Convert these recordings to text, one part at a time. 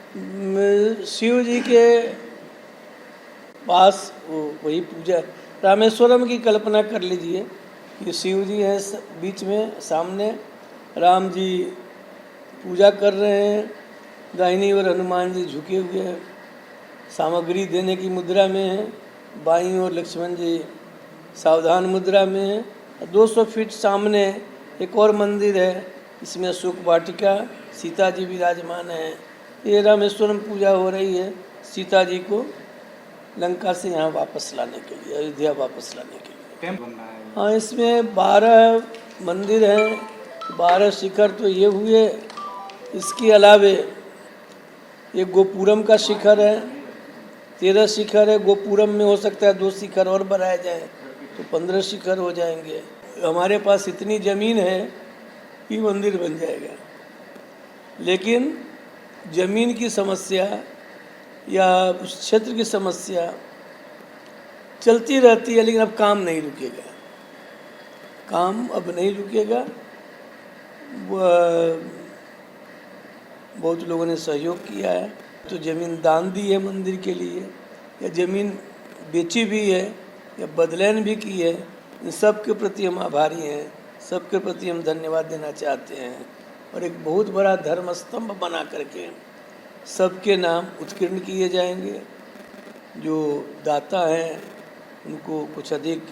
शिव जी के पास वही पूजा, रामेश्वरम की कल्पना कर लीजिए कि शिव जी हैं बीच में, सामने राम जी पूजा कर रहे हैं, दाहिनी ओर हनुमान जी झुके हुए हैं, सामग्री देने की मुद्रा में है, बाईं ओर लक्ष्मण जी सावधान मुद्रा में है। 200 फीट सामने एक और मंदिर है, इसमें सुख वाटिका, सीता जी विराजमान है। ये रामेश्वरम पूजा हो रही है सीता जी को लंका से यहाँ वापस लाने के लिए, अयोध्या वापस लाने के लिए। हाँ, इसमें 12 मंदिर हैं, 12 शिखर तो ये हुए। इसके अलावे ये गोपुरम का शिखर है, 13 शिखर है। गोपुरम में हो सकता है 2 शिखर और बढ़ाए जाएं तो 15 शिखर हो जाएंगे। हमारे पास इतनी ज़मीन है कि मंदिर बन जाएगा, लेकिन ज़मीन की समस्या या उस क्षेत्र की समस्या चलती रहती है, लेकिन अब काम नहीं रुकेगा, काम अब नहीं रुकेगा। बहुत लोगों ने सहयोग किया है, तो ज़मीन दान दी है मंदिर के लिए, या ज़मीन बेची भी है, या बदलैन भी की है। इन सब के प्रति हम आभारी हैं, सबके प्रति हम धन्यवाद देना चाहते हैं। और एक बहुत बड़ा धर्म स्तंभ बना करके सबके नाम उत्कीर्ण किए जाएंगे। जो दाता हैं उनको कुछ अधिक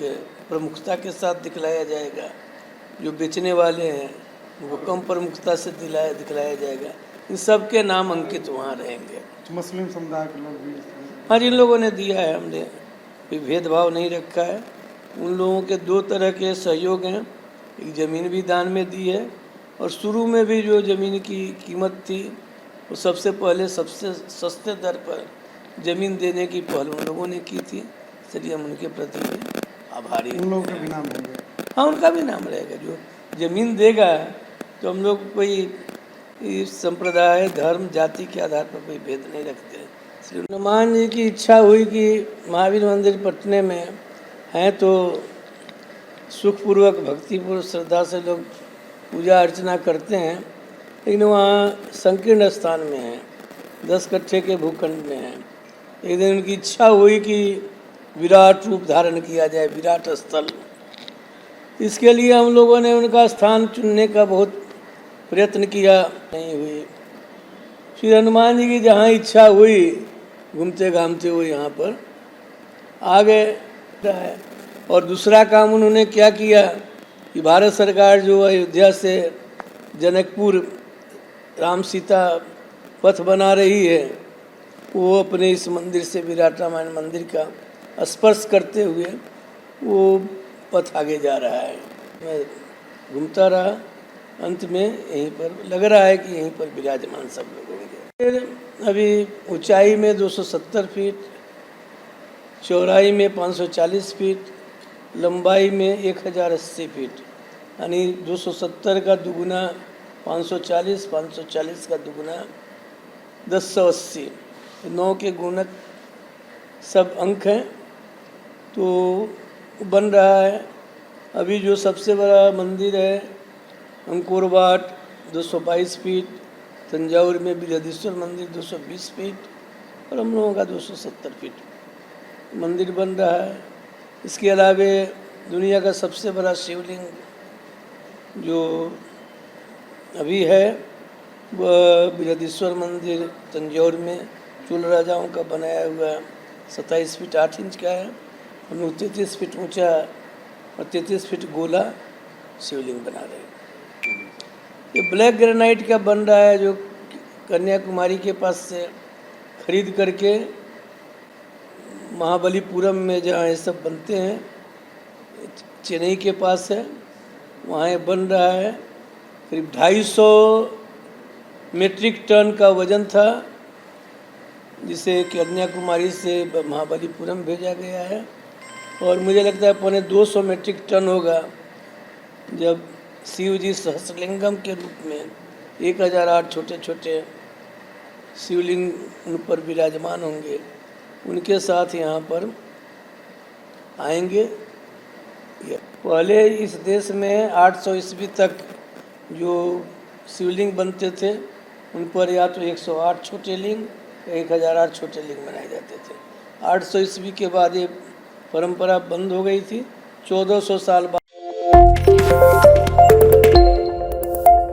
प्रमुखता के साथ दिखलाया जाएगा, जो बेचने वाले हैं उनको कम प्रमुखता से दिखलाया जाएगा। इन सब के नाम अंकित वहाँ रहेंगे। मुस्लिम समुदाय के लोग भी? हाँ, जिन लोगों ने दिया है, हमने कोई भेदभाव नहीं रखा है। उन लोगों के 2 तरह के सहयोग हैं, एक ज़मीन भी दान में दी है, और शुरू में भी जो ज़मीन की कीमत थी वो सबसे पहले सबसे सस्ते दर पर ज़मीन देने की पहल उन लोगों ने की थी, इसलिए हम उनके प्रति आभारी हैं। उन लोगों के भी नाम होंगे? हाँ, उनका भी नाम रहेगा। जो ज़मीन देगा तो हम लोग कोई संप्रदाय, धर्म, जाति के आधार पर कोई भेद नहीं रखते। श्री हनुमान जी की इच्छा हुई कि महावीर मंदिर पटने में हैं तो सुखपूर्वक भक्तिपूर्वक श्रद्धा से लोग पूजा अर्चना करते हैं, लेकिन वहाँ संकीर्ण स्थान में है, 10 कट्ठे के भूखंड में है। एक दिन उनकी इच्छा हुई कि विराट रूप धारण किया जाए, विराट स्थल। इसके लिए हम लोगों ने उनका स्थान चुनने का बहुत प्रयत्न किया, नहीं हुई। श्री हनुमान जी की जहाँ इच्छा हुई, घूमते घामते हुए यहाँ पर आ गए। और दूसरा काम उन्होंने क्या किया कि भारत सरकार जो अयोध्या से जनकपुर राम सीता पथ बना रही है, वो अपने इस मंदिर से, विराट रामायण मंदिर का स्पर्श करते हुए वो पथ आगे जा रहा है। मैं घूमता रहा, अंत में यहीं पर लग रहा है कि यहीं पर विराजमान सब लोग होंगे। फिर अभी ऊंचाई में 270 फीट, चौड़ाई में 540 फीट, लंबाई में 1080 फीट, यानी 270 का दुगुना 540, 540 का दुगुना 1080, 9 के गुणक सब अंक हैं, तो बन रहा है। अभी जो सबसे बड़ा मंदिर है अंकोर वाट 222 फीट, तंजावुर में बृहदीश्वर मंदिर 220 फीट, और हम लोगों का 270 फीट मंदिर बन रहा है। इसके अलावे दुनिया का सबसे बड़ा शिवलिंग जो अभी है वह बृहदीश्वर मंदिर तंजौर में चोल राजाओं का बनाया हुआ 27 फीट 8 इंच का है। हम लोग 33 फीट ऊंचा और 33 फीट गोला शिवलिंग बना रहे हैं। ये ब्लैक ग्रेनाइट का बन रहा है, जो कन्याकुमारी के पास से खरीद करके महाबलीपुरम में जहाँ ये सब बनते हैं, चेन्नई के पास है, वहाँ ये बन रहा है। करीब 250 मेट्रिक टन का वजन था, जिसे कन्याकुमारी से महाबलीपुरम भेजा गया है, और मुझे लगता है 250 मेट्रिक टन होगा जब शिव जी सहस्रलिंगम के रूप में 1008 छोटे छोटे शिवलिंग उन पर विराजमान होंगे, उनके साथ यहाँ पर आएंगे। पहले इस देश में 800 ईस्वी तक जो शिवलिंग बनते थे उन पर या तो 108 छोटे लिंग, 1008 छोटे लिंग बनाए जाते थे। 800 ईस्वी के बाद ये परंपरा बंद हो गई थी। 1400 साल बाद